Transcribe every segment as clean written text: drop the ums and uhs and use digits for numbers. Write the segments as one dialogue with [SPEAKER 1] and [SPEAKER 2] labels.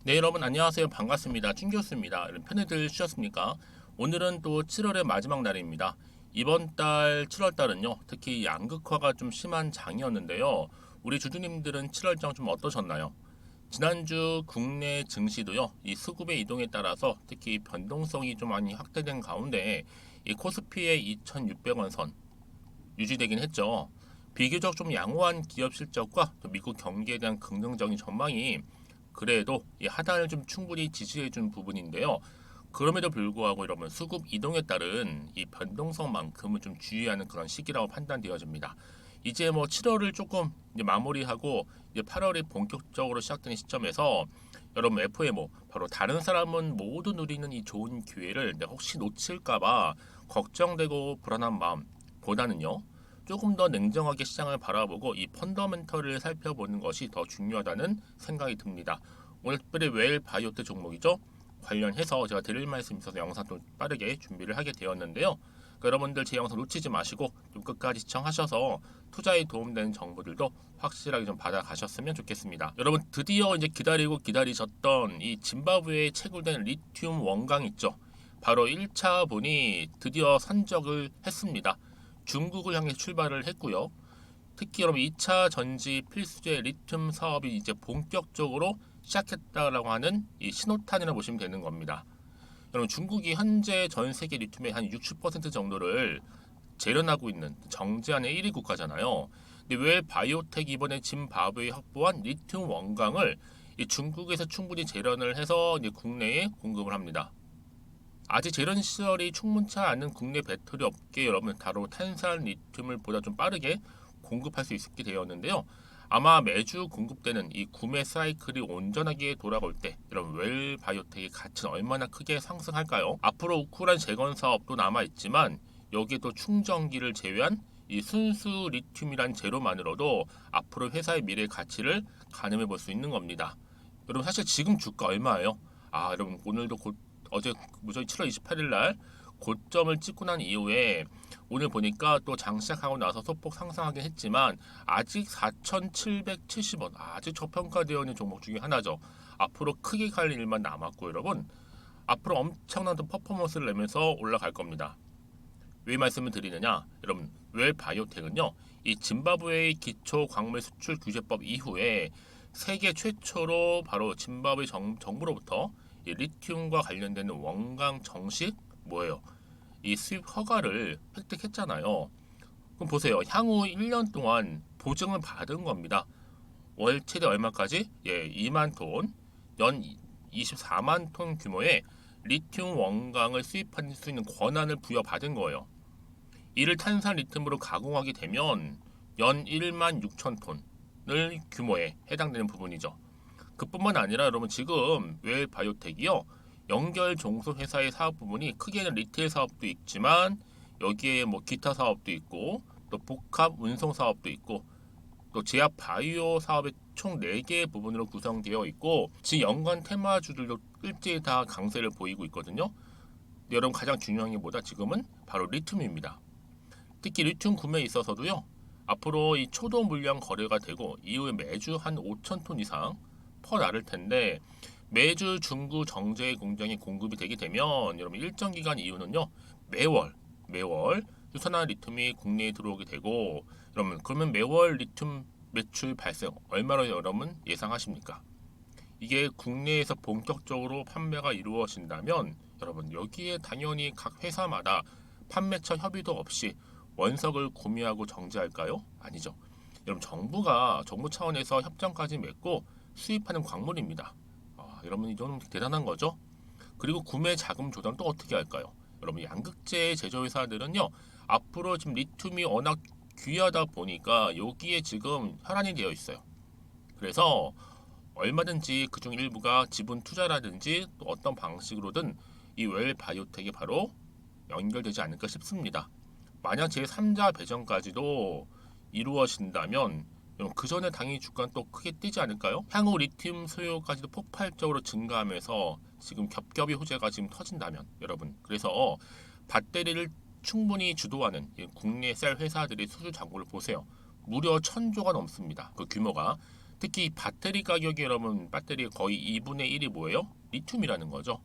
[SPEAKER 1] 네, 여러분 안녕하세요. 반갑습니다. 춘교수입니다. 여러분 편히들 쉬셨습니까? 오늘은 또 7월의 마지막 날입니다. 이번 달 7월 달은요. 특히 양극화가 좀 심한 장이었는데요. 우리 주주님들은 7월장 좀 어떠셨나요? 지난주 국내 증시도요. 이 수급의 이동에 따라서 특히 변동성이 좀 많이 확대된 가운데 이 코스피의 2,600원 선 유지되긴 했죠. 비교적 좀 양호한 기업 실적과 또 미국 경기에 대한 긍정적인 전망이 그래도 이 하단을 좀 충분히 지지해 준 부분인데요. 그럼에도 불구하고 여러분 수급 이동에 따른 이 변동성만큼은 좀 주의하는 그런 시기라고 판단되어집니다. 이제 뭐 7월을 조금 이제 마무리하고 이제 8월이 본격적으로 시작되는 시점에서 여러분 FOMO 바로 다른 사람은 모두 누리는 이 좋은 기회를 내가 혹시 놓칠까봐 걱정되고 불안한 마음보다는요. 조금 더 냉정하게 시장을 바라보고 이 펀더멘털을 살펴보는 것이 더 중요하다는 생각이 듭니다. 오늘 특별히 웰 바이오텍 종목이죠. 관련해서 제가 드릴 말씀이 있어서 영상 좀 빠르게 준비를 하게 되었는데요. 그러니까 여러분들 제 영상 놓치지 마시고 좀 끝까지 시청하셔서 투자에 도움되는 정보들도 확실하게 좀 받아가셨으면 좋겠습니다. 여러분 드디어 이제 기다리고 기다리셨던 이 짐바브웨에 채굴된 리튬 원강 있죠. 바로 1차 분이 드디어 선적을 했습니다. 중국을 향해 출발을 했고요. 특히 여러분 2차 전지 필수재 리튬 사업이 이제 본격적으로 시작했다라고 하는 이 신호탄이라 보시면 되는 겁니다. 여러분 중국이 현재 전 세계 리튬의 한 60% 정도를 재련하고 있는 정제안의 1위 국가잖아요. 근데 왜 바이오텍이 이번에 짐바브웨에 확보한 리튬 원강을 이 중국에서 충분히 재련을 해서 이제 국내에 공급을 합니다. 아직 재련 시설이 충분치 않은 국내 배터리 업계 여러분 바로 탄산 리튬을 보다 좀 빠르게 공급할 수 있게 되었는데요. 아마 매주 공급되는 이 구매 사이클이 온전하게 돌아올 때 여러분 웰 바이오텍의 가치는 얼마나 크게 상승할까요? 앞으로 우크라이나 재건 사업도 남아 있지만 여기에 또 충전기를 제외한 이 순수 리튬이란 재료만으로도 앞으로 회사의 미래 가치를 가늠해 볼 수 있는 겁니다. 여러분 사실 지금 주가 얼마예요? 여러분 오늘도 어제 무저히 7월 28일 날 고점을 찍고 난 이후에 오늘 보니까 또 장시작하고 나서 소폭 상승하긴 했지만 아직 4,770원 아직 저평가되어 있는 종목 중에 하나죠. 앞으로 크게 갈 일만 남았고 여러분 앞으로 엄청난 퍼포먼스를 내면서 올라갈 겁니다. 왜 말씀을 드리느냐 여러분 웰 바이오텍은요 이 짐바브웨의 기초 광물 수출 규제법 이후에 세계 최초로 바로 짐바브웨 정부로부터 이 리튬과 관련되는 원강 정식 뭐예요? 이 수입 허가를 획득했잖아요. 그럼 보세요. 향후 1년 동안 보증을 받은 겁니다. 월 최대 얼마까지? 2만 톤, 연 24만 톤 규모의 리튬 원강을 수입할 수 있는 권한을 부여받은 거예요. 이를 탄산 리튬으로 가공하게 되면 연 1만 6천 톤을 규모에 해당되는 부분이죠. 그뿐만 아니라 여러분 지금 웰 바이오텍이요 연결 종소 회사의 사업 부분이 크게는 리테일 사업도 있지만 여기에 뭐 기타 사업도 있고 또 복합 운송 사업도 있고 또 제약 바이오 사업의 총 4개의 부분으로 구성되어 있고 지금 연관 테마주들도 일제히 다 강세를 보이고 있거든요. 여러분 가장 중요한 게 뭐다? 지금은 바로 리튬입니다. 특히 리튬 구매에 있어서도요. 앞으로 이 초도 물량 거래가 되고 이후에 매주 한 5천 톤 이상 퍼 나를 텐데 매주 중구 정제 공장에 공급이 되게 되면 여러분 일정 기간 이후는요 매월 수산화 리튬이 국내에 들어오게 되고 여러분 그러면 매월 리튬 매출 발생 얼마로 여러분 예상하십니까? 이게 국내에서 본격적으로 판매가 이루어진다면 여러분 여기에 당연히 각 회사마다 판매처 협의도 없이 원석을 구매하고 정제할까요? 아니죠. 여러분 정부 차원에서 협정까지 맺고 수입하는 광물입니다. 여러분 이 정도면 대단한 거죠. 그리고 구매 자금 조달은 또 어떻게 할까요? 여러분 양극재 제조회사들은요 앞으로 지금 리튬이 워낙 귀하다 보니까 여기에 지금 혈안이 되어 있어요. 그래서 얼마든지 그중 일부가 지분 투자라든지 또 어떤 방식으로든 이 웰 바이오텍이 바로 연결되지 않을까 싶습니다. 만약 제3자 배정까지도 이루어진다면 그 전에 당연히 주가는 또 크게 뛰지 않을까요? 향후 리튬 수요까지도 폭발적으로 증가하면서 지금 겹겹이 호재가 지금 터진다면 여러분 그래서 배터리를 충분히 주도하는 국내 셀 회사들의 수주 잔고를 보세요. 무려 1,000조가 넘습니다. 그 규모가 특히 이 배터리 가격이 여러분 배터리 거의 2분의 1이 뭐예요? 리튬이라는 거죠.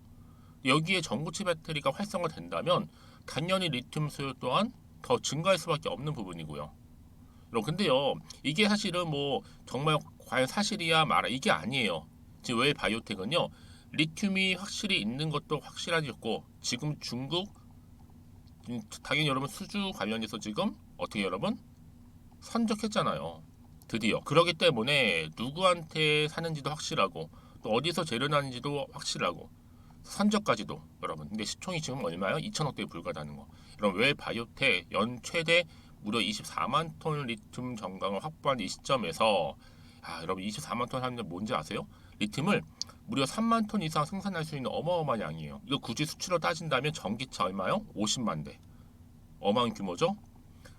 [SPEAKER 1] 여기에 전고체 배터리가 활성화된다면 당연히 리튬 수요 또한 더 증가할 수밖에 없는 부분이고요. 여러분 근데요 이게 사실은 뭐 정말 과연 사실이야 말아 이게 아니에요. 지금 왜 바이오텍은요 리튬이 확실히 있는 것도 확실하겠고 지금 중국 당연히 여러분 수주 관련해서 지금 어떻게 여러분 선적했잖아요. 드디어 그러기 때문에 누구한테 사는지도 확실하고 또 어디서 재련하는지도 확실하고 선적까지도 여러분. 근데 시총이 지금 얼마요? 2천억대에 불과하다는 거. 그럼 왜 바이오텍 연 최대 무려 24만 톤 리튬 정강을 확보한 이 시점에서 여러분 24만 톤 하는데 뭔지 아세요? 리튬을 무려 3만 톤 이상 생산할 수 있는 어마어마한 양이에요. 이거 굳이 수치로 따진다면 전기차 얼마요? 50만 대. 어마어마한 규모죠?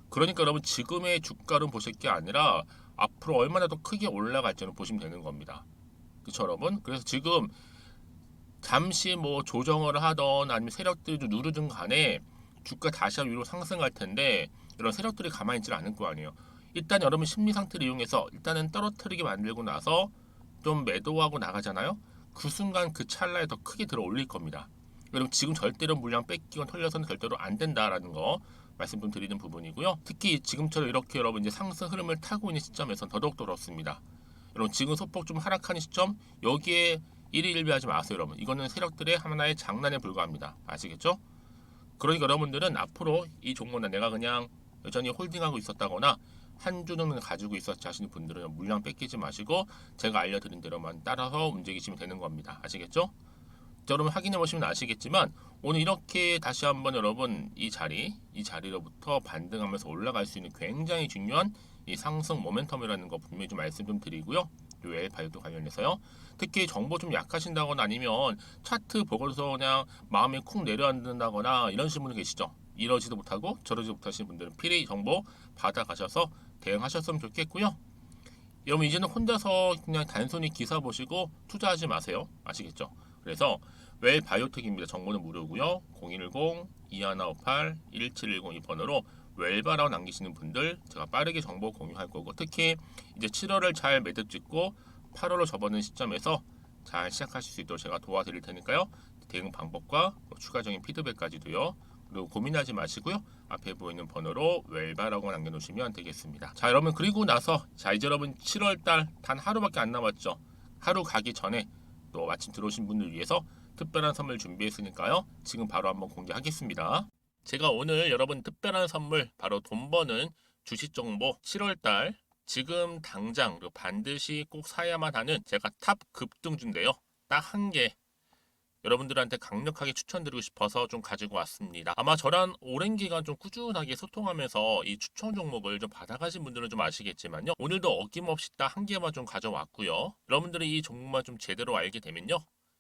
[SPEAKER 1] 그러니까 여러분 지금의 주가를 보실 게 아니라 앞으로 얼마나 더 크게 올라갈지는 보시면 되는 겁니다. 그렇죠 여러분? 그래서 지금 잠시 뭐 조정을 하던 아니면 세력들이 좀 누르든 간에 주가 다시 위로 상승할 텐데 이런 세력들이 가만히 있지 않을 거 아니에요. 일단 여러분 심리 상태를 이용해서 일단은 떨어뜨리게 만들고 나서 좀 매도하고 나가잖아요. 그 순간 그 찰나에 더 크게 들어 올릴 겁니다. 여러분 지금 절대로 물량 뺏기거나 털려서는 절대로 안 된다라는 거 말씀 좀 드리는 부분이고요. 특히 지금처럼 이렇게 여러분 이제 상승 흐름을 타고 있는 시점에선 더더욱 그렇습니다. 여러분 지금 소폭 좀 하락하는 시점 여기에 일희일비하지 마세요 여러분. 이거는 세력들의 하나의 장난에 불과합니다. 아시겠죠? 그러니까 여러분들은 앞으로 이 종목은 내가 그냥 여전히 홀딩하고 있었다거나 한 주는 가지고 있었지 하시는 분들은 물량 뺏기지 마시고 제가 알려드린 대로만 따라서 움직이시면 되는 겁니다. 아시겠죠? 여러분 확인해 보시면 아시겠지만 오늘 이렇게 다시 한번 여러분 이 자리로부터 반등하면서 올라갈 수 있는 굉장히 중요한 이 상승 모멘텀이라는 거 분명히 좀 말씀 좀 드리고요. 외 바이오도 관련해서요. 특히 정보 좀 약하신다거나 아니면 차트 보고서 그냥 마음이 쿵 내려앉는다거나 이런 분들 계시죠. 이러지도 못하고 저러지도 못하시는 분들은 필히 정보 받아가셔서 대응하셨으면 좋겠고요. 여러분 이제는 혼자서 그냥 단순히 기사 보시고 투자하지 마세요. 아시겠죠? 그래서 웰 바이오텍입니다. 정보는 무료고요. 010-2158-1710 이 번호로 웰바라고 남기시는 분들 제가 빠르게 정보 공유할 거고 특히 이제 7월을 잘 매듭 짓고 8월로 접어든 시점에서 잘 시작하실 수 있도록 제가 도와드릴 테니까요. 대응 방법과 추가적인 피드백까지도요. 그리고 고민하지 마시고요. 앞에 보이는 번호로 웰바라고 남겨놓으시면 되겠습니다. 자 여러분 그리고 나서 자 이제 여러분 7월달 단 하루밖에 안 남았죠. 하루 가기 전에 또 마침 들어오신 분들 위해서 특별한 선물 준비했으니까요. 지금 바로 한번 공개하겠습니다. 제가 오늘 여러분 특별한 선물 바로 돈 버는 주식 정보 7월달 지금 당장 반드시 꼭 사야만 하는 제가 탑 급등주인데요. 딱 한 개 여러분들한테 강력하게 추천드리고 싶어서 좀 가지고 왔습니다. 아마 저랑 오랜 기간 좀 꾸준하게 소통하면서 이 추천 종목을 좀 받아가신 분들은 좀 아시겠지만요. 오늘도 어김없이 딱 한 개만 좀 가져왔고요. 여러분들이 이 종목만 좀 제대로 알게 되면요.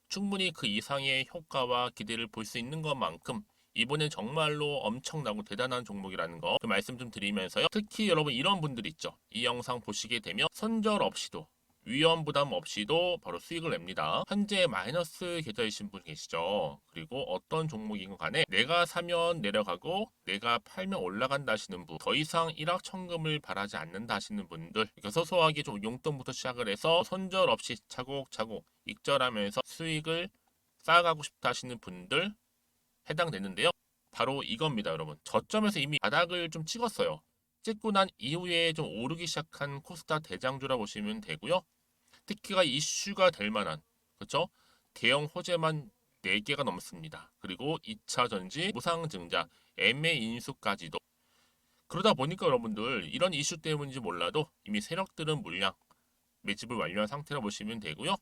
[SPEAKER 1] 충분히 그 이상의 효과와 기대를 볼 수 있는 것만큼 이번엔 정말로 엄청나고 대단한 종목이라는 거 그 말씀 좀 드리면서요. 특히 여러분 이런 분들 있죠. 이 영상 보시게 되면 손절 없이도 위험 부담 없이도 바로 수익을 냅니다. 현재 마이너스 계좌이신 분 계시죠. 그리고 어떤 종목이건 간에 내가 사면 내려가고 내가 팔면 올라간다 하시는 분, 더 이상 일확천금을 바라지 않는다 하시는 분들, 이렇게 소소하게 좀 용돈부터 시작을 해서 손절 없이 차곡차곡 익절하면서 수익을 쌓아가고 싶다 하시는 분들 해당되는데요. 바로 이겁니다, 여러분. 저점에서 이미 바닥을 좀 찍었어요. 찍고 난 이후에 좀 오르기 시작한 코스닥 대장주라 보시면 되고요. 특히가 이슈가 될 만한 그렇죠? 대형 호재만 4개가 넘습니다. 그리고 2차 전지, 무상증자, MA 인수까지도 그러다 보니까 여러분들 이런 이슈 때문인지 몰라도 이미 세력들은 물량 매집을 완료한 상태라 보시면 되고요.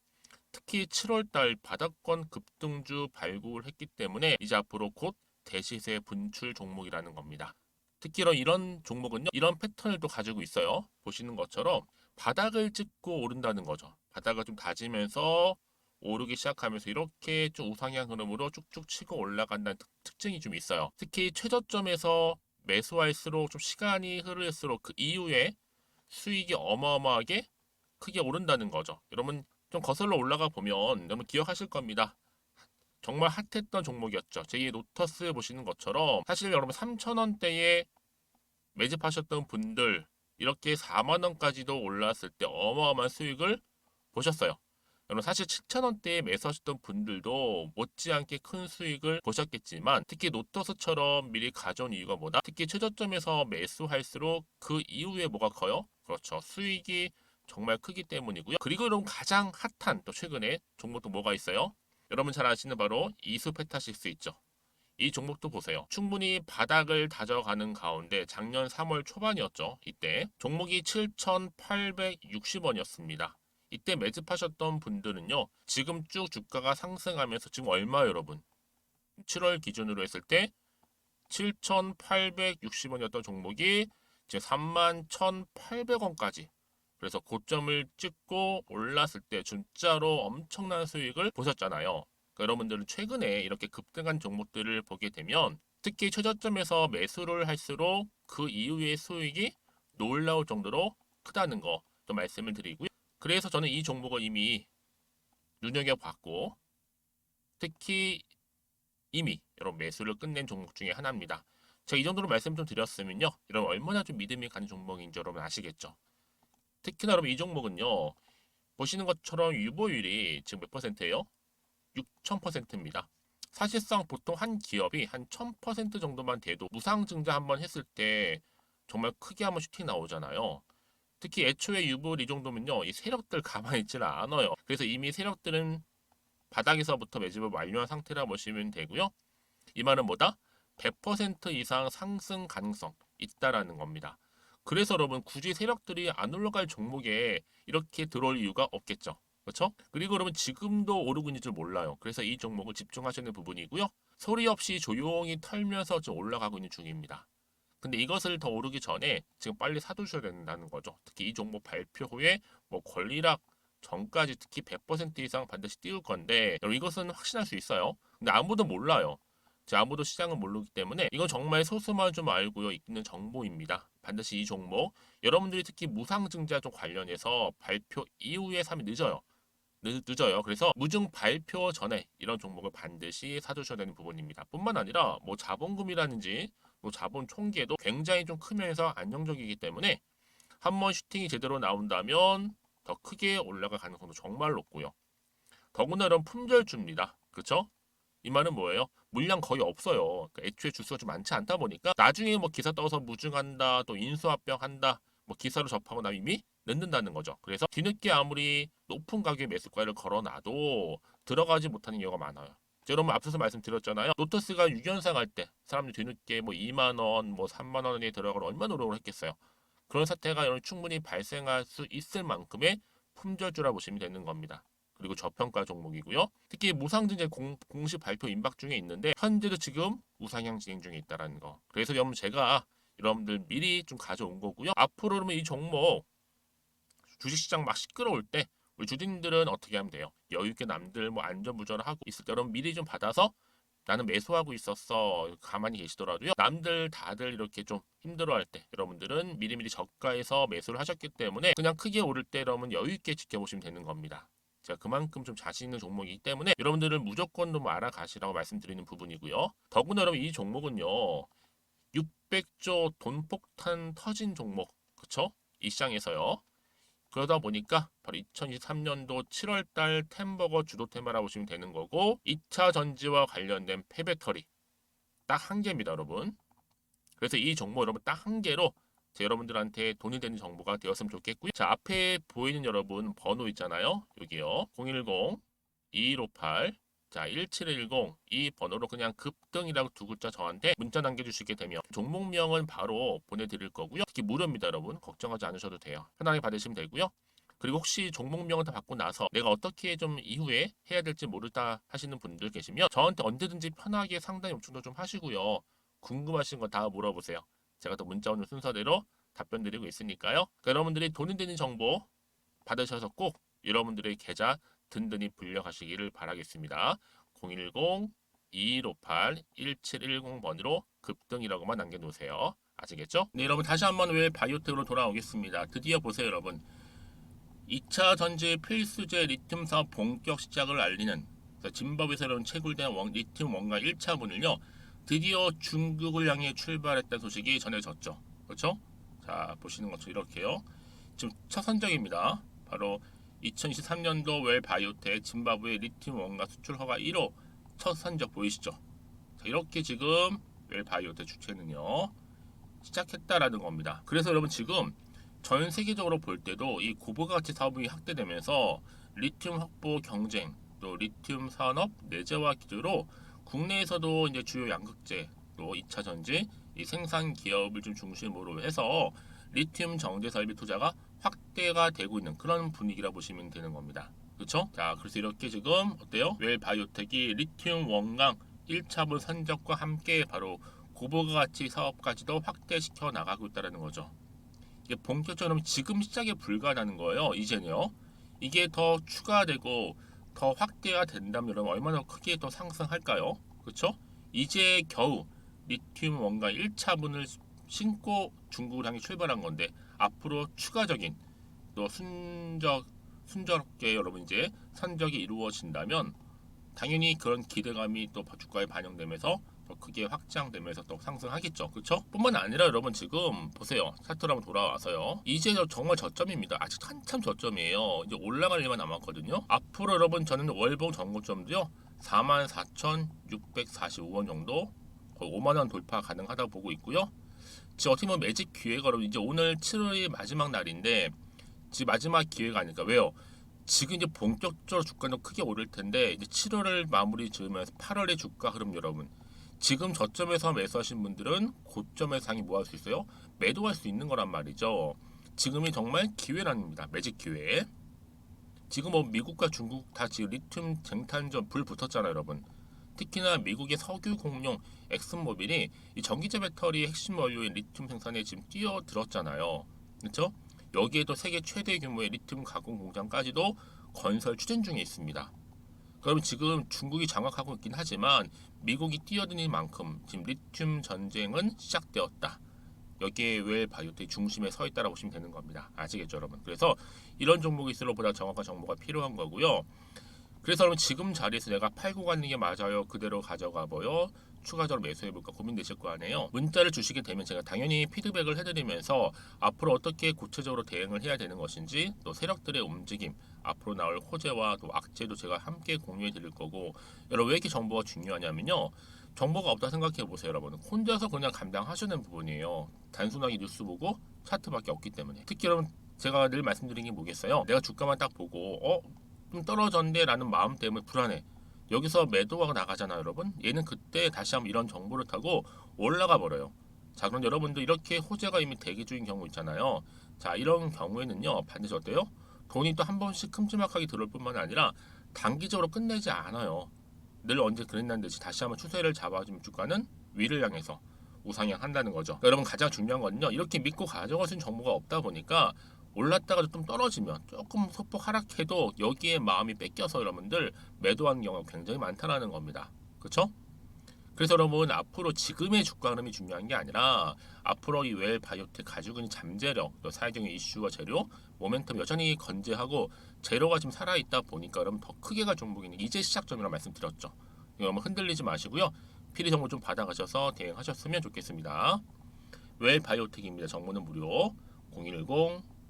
[SPEAKER 1] 특히 7월달 바닥권 급등주 발굴을 했기 때문에 이제 앞으로 곧 대시세 분출 종목이라는 겁니다. 특히 이런 종목은요. 이런 패턴을 또 가지고 있어요. 보시는 것처럼 바닥을 찍고 오른다는 거죠. 바닥을 좀 다지면서 오르기 시작하면서 이렇게 좀 우상향 흐름으로 쭉쭉 치고 올라간다는 특징이 좀 있어요. 특히 최저점에서 매수할수록 좀 시간이 흐를수록 그 이후에 수익이 어마어마하게 크게 오른다는 거죠. 여러분 좀 거슬러 올라가 보면 여러분 기억하실 겁니다. 정말 핫했던 종목이었죠. 제2의 노터스 보시는 것처럼 사실 여러분 3,000원대에 매집하셨던 분들 이렇게 4만 원까지도 올랐을 때 어마어마한 수익을 보셨어요. 여러분 사실 7,000원대에 매수하셨던 분들도 못지않게 큰 수익을 보셨겠지만 특히 노터스처럼 미리 가져온 이유가 뭐다? 특히 최저점에서 매수할수록 그 이후에 뭐가 커요? 그렇죠. 수익이 정말 크기 때문이고요. 그리고 여러분 가장 핫한 또 최근에 종목도 뭐가 있어요? 여러분 잘 아시는 바로 이수페타식스 있죠. 이 종목도 보세요. 충분히 바닥을 다져가는 가운데 작년 3월 초반이었죠. 이때 종목이 7,860원이었습니다. 이때 매집하셨던 분들은요. 지금 쭉 주가가 상승하면서 지금 얼마 여러분? 7월 기준으로 했을 때 7,860원이었던 종목이 이제 31,800원까지 그래서 고점을 찍고 올랐을 때 진짜로 엄청난 수익을 보셨잖아요. 그러니까 여러분들은 최근에 이렇게 급등한 종목들을 보게 되면 특히 최저점에서 매수를 할수록 그 이후의 수익이 놀라울 정도로 크다는 거 또 말씀을 드리고요. 그래서 저는 이 종목을 이미 눈여겨봤고 특히 이미 여러분 매수를 끝낸 종목 중에 하나입니다. 제가 이 정도로 말씀 좀 드렸으면요. 여러분 얼마나 좀 믿음이 가는 종목인지 여러분 아시겠죠? 특히나 여러분 이 종목은요. 보시는 것처럼 유보율이 지금 몇 퍼센트예요? 6,000%입니다. 사실상 보통 한 기업이 한 1,000% 정도만 돼도 무상증자 한번 했을 때 정말 크게 한번 슈팅 나오잖아요. 특히 애초에 유보율 이 정도면요. 이 세력들 가만히 있지는 않아요. 그래서 이미 세력들은 바닥에서부터 매집을 완료한 상태라 보시면 되고요. 이 말은 뭐다? 100% 이상 상승 가능성 있다라는 겁니다. 그래서 여러분 굳이 세력들이 안 올라갈 종목에 이렇게 들어올 이유가 없겠죠. 그렇죠? 그리고 여러분 지금도 오르고 있는 줄 몰라요. 그래서 이 종목을 집중하시는 부분이고요. 소리 없이 조용히 털면서 좀 올라가고 있는 중입니다. 근데 이것을 더 오르기 전에 지금 빨리 사두셔야 된다는 거죠. 특히 이 종목 발표 후에 뭐 권리락 전까지 특히 100% 이상 반드시 띄울 건데 여러분 이것은 확신할 수 있어요. 근데 아무도 몰라요. 아무도 시장을 모르기 때문에 이건 정말 소수만 좀 알고 있는 정보입니다. 반드시 이 종목 여러분들이 특히 무상증자 좀 관련해서 발표 이후에 사면 늦어요. 늦어요. 그래서 무증 발표 전에 이런 종목을 반드시 사두셔야 되는 부분입니다. 뿐만 아니라 뭐 자본금이라든지 뭐 자본 총계도 굉장히 좀 크면서 안정적이기 때문에 한번 슈팅이 제대로 나온다면 더 크게 올라갈 가능성도 정말 높고요. 더구나 이런 품절주입니다. 그렇죠? 이 말은 뭐예요? 물량 거의 없어요. 그러니까 애초에 주수가 좀 많지 않다 보니까 나중에 뭐 기사 떠서 무증한다, 또 인수합병한다, 뭐 기사로 접하고 나면 이미 늦는다는 거죠. 그래서 뒤늦게 아무리 높은 가격의 매수가를 걸어놔도 들어가지 못하는 경우가 많아요. 여러분 앞서서 말씀드렸잖아요. 노터스가 6연상 할 때 사람들이 뒤늦게 뭐 2만 원, 뭐 3만 원에 들어가고 얼마나 노력을 했겠어요. 그런 사태가 충분히 발생할 수 있을 만큼의 품절주라 보시면 되는 겁니다. 그리고 저평가 종목이고요. 특히 무상증자 공식 발표 임박 중에 있는데 현재도 지금 우상향 진행 중에 있다는 거. 그래서 여러분 제가 여러분들 미리 좀 가져온 거고요. 앞으로 그러면 이 종목 주식시장 막 시끄러울 때 우리 주주님들은 어떻게 하면 돼요? 여유 있게 남들 뭐 안전부전을 하고 있을 때 여러분 미리 좀 받아서 나는 매수하고 있었어 가만히 계시더라도요. 남들 다들 이렇게 좀 힘들어할 때 여러분들은 미리미리 저가에서 매수를 하셨기 때문에 그냥 크게 오를 때 여러분 여유 있게 지켜보시면 되는 겁니다. 제가 그만큼 좀 자신 있는 종목이기 때문에 여러분들은 무조건 좀 알아가시라고 말씀드리는 부분이고요. 더구나 여러분 이 종목은요. 600조 돈폭탄 터진 종목. 그쵸? 이 시장에서요. 그러다 보니까 바로 2023년도 7월달 템버거 주도 테마라고 보시면 되는 거고 2차 전지와 관련된 폐배터리 딱 한 개입니다 여러분. 그래서 이 종목 여러분 딱 한 개로 여러분들한테 돈이 되는 정보가 되었으면 좋겠고요. 자 앞에 보이는 여러분 번호 있잖아요. 여기요. 010-2158 자 1710 이 번호로 그냥 급등이라고 두 글자 저한테 문자 남겨주시게 되면 종목명은 바로 보내드릴 거고요. 특히 무료입니다 여러분. 걱정하지 않으셔도 돼요. 편하게 받으시면 되고요. 그리고 혹시 종목명을 다 받고 나서 내가 어떻게 좀 이후에 해야 될지 모르다 하시는 분들 계시면 저한테 언제든지 편하게 상담 요청도 좀 하시고요. 궁금하신 거 다 물어보세요. 제가 또 문자 오는 순서대로 답변 드리고 있으니까요. 그러니까 여러분들이 돈이 되는 정보 받으셔서 꼭 여러분들의 계좌 든든히 불려가시기를 바라겠습니다. 010-2158-1710번으로 급등이라고만 남겨놓으세요. 아시겠죠? 네, 여러분 다시 한번 왜 바이오텍으로 돌아오겠습니다. 드디어 보세요, 여러분. 2차 전지 필수제 리튬 사업 본격 시작을 알리는 진법에서 이런 채굴된 리튬 원가 1차분을요. 드디어 중국을 향해 출발했다는 소식이 전해졌죠. 그렇죠? 자, 보시는 것처럼 이렇게요. 지금 첫 선적입니다. 바로 2023년도 웰 바이오텍 짐바브웨 리튬 원가 수출 허가 1호 첫 선적 보이시죠? 자, 이렇게 지금 웰 바이오텍 주체는요 시작했다라는 겁니다. 그래서 여러분 지금 전 세계적으로 볼 때도 이 고부가 가치 사업이 확대되면서 리튬 확보 경쟁, 또 리튬 산업 내재화 기조로 국내에서도 이제 주요 양극재, 또 2차 전지, 이 생산 기업을 좀 중심으로 해서 리튬 정제 설비 투자가 확대가 되고 있는 그런 분위기라 보시면 되는 겁니다. 그렇죠? 자, 그래서 이렇게 지금 어때요? 웰 바이오텍이 리튬 원강 1차분 선적과 함께 바로 고부가 가치 사업까지도 확대시켜 나가고 있다는 거죠. 이게 본격적으로 지금 시작에 불과하다는 거예요. 이제는요. 이게 더 추가되고 더 확대가 된다면 여러분 얼마나 크게 더 상승할까요? 그렇죠? 이제 겨우 리튬 원가 1차분을 신고 중국을 향해 출발한 건데 앞으로 추가적인 또 순조롭게 여러분 이제 선적이 이루어진다면 당연히 그런 기대감이 또 주가에 반영되면서 더 크게 확장되면서 또 상승하겠죠. 그렇죠? 뿐만 아니라 여러분 지금 보세요. 차트로 한번 돌아와서요. 이제 정말 저점입니다. 아직 한참 저점이에요. 이제 올라갈 일만 남았거든요. 앞으로 여러분 저는 월봉 전고점도요. 44,645원 정도 거의 5만 원 돌파 가능하다고 보고 있고요. 지금 어떻게 보면 매집 기회가 여러분 이제 오늘 7월이 마지막 날인데 지금 마지막 기회가 아닐까. 왜요? 지금 이제 본격적으로 주가는 크게 오를 텐데 이제 7월을 마무리 지으면서 8월의 주가 흐름 여러분 지금 저점에서 매수하신 분들은 고점에서 상이 뭐 할 수 있어요? 매도할 수 있는 거란 말이죠. 지금이 정말 기회란입니다. 매직 기회. 지금 뭐 미국과 중국 다 지금 리튬 쟁탈전 불 붙었잖아요, 여러분. 특히나 미국의 석유 공룡 엑슨모빌이 이 전기제 배터리 핵심 원료인 리튬 생산에 지금 뛰어들었잖아요. 그렇죠? 여기에도 세계 최대 규모의 리튬 가공 공장까지도 건설 추진 중에 있습니다. 그러면 지금 중국이 장악하고 있긴 하지만 미국이 뛰어드는 만큼 지금 리튬 전쟁은 시작되었다. 여기에 웰 바이오텍 중심에 서 있다라고 보시면 되는 겁니다. 아시겠죠, 여러분? 그래서 이런 종목일수록 보다 정확한 정보가 필요한 거고요. 그래서 여러분 지금 자리에서 내가 팔고 가는 게 맞아요? 그대로 가져가 보여? 추가적으로 매수해볼까 고민되실 거 아니에요. 문자를 주시게 되면 제가 당연히 피드백을 해드리면서 앞으로 어떻게 구체적으로 대응을 해야 되는 것인지 또 세력들의 움직임 앞으로 나올 호재와 또 악재도 제가 함께 공유해 드릴 거고 여러분 왜 이렇게 정보가 중요하냐면요. 정보가 없다 생각해 보세요, 여러분. 혼자서 그냥 감당하시는 부분이에요. 단순하게 뉴스 보고 차트밖에 없기 때문에. 특히 여러분 제가 늘 말씀드린 게 뭐겠어요? 내가 주가만 딱 보고 좀 떨어졌네 라는 마음 때문에 불안해. 여기서 매도가 나가잖아요, 여러분. 얘는 그때 다시 한번 이런 정보를 타고 올라가 버려요. 자, 그럼 여러분도 이렇게 호재가 이미 대기 중인 경우 있잖아요. 자, 이런 경우에는요, 반드시 어때요? 돈이 또 한 번씩 큼지막하게 들어올 뿐만 아니라 단기적으로 끝내지 않아요. 늘 언제 그랬다는 듯이 다시 한번 추세를 잡아주면 주가는 위를 향해서 우상향한다는 거죠. 그러니까 여러분 가장 중요한 거는요, 이렇게 믿고 가져갈 수 있는 정보가 없다 보니까 올랐다가 좀 떨어지면 조금 소폭 하락해도 여기에 마음이 뺏겨서 여러분들 매도하는 경우가 굉장히 많다는 겁니다. 그렇죠? 그래서 여러분 앞으로 지금의 주가 흐름이 중요한 게 아니라 앞으로 이 웰 바이오텍 가지고 있는 잠재력, 또 사회적인 이슈와 재료, 모멘텀 여전히 건재하고 재료가 지금 살아있다 보니까 여러분 더 크게 갈 종목이니 이제 시작점이라고 말씀드렸죠. 여러분 흔들리지 마시고요. 필히 정보 좀 받아가셔서 대응하셨으면 좋겠습니다. 웰 바이오텍입니다. 정보는 무료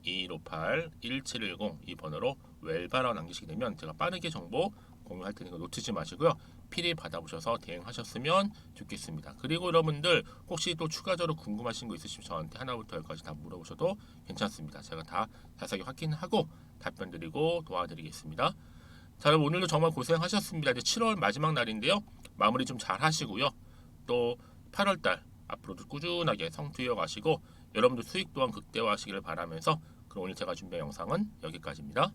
[SPEAKER 1] 010-2158-1710 이 번호로 웰바라고 남기시게 되면 제가 빠르게 정보 공유할 테니까 놓치지 마시고요. 필히 받아보셔서 대응하셨으면 좋겠습니다. 그리고 여러분들 혹시 또 추가적으로 궁금하신 거 있으시면 저한테 하나부터 열까지 다 물어보셔도 괜찮습니다. 제가 다 자세하게 확인하고 답변 드리고 도와드리겠습니다. 자, 여러분 오늘도 정말 고생하셨습니다. 이제 7월 마지막 날인데요. 마무리 좀 잘 하시고요. 또 8월달 앞으로도 꾸준하게 성투이어 가시고 여러분들 수익 또한 극대화하시기를 바라면서 그럼 오늘 제가 준비한 영상은 여기까지입니다.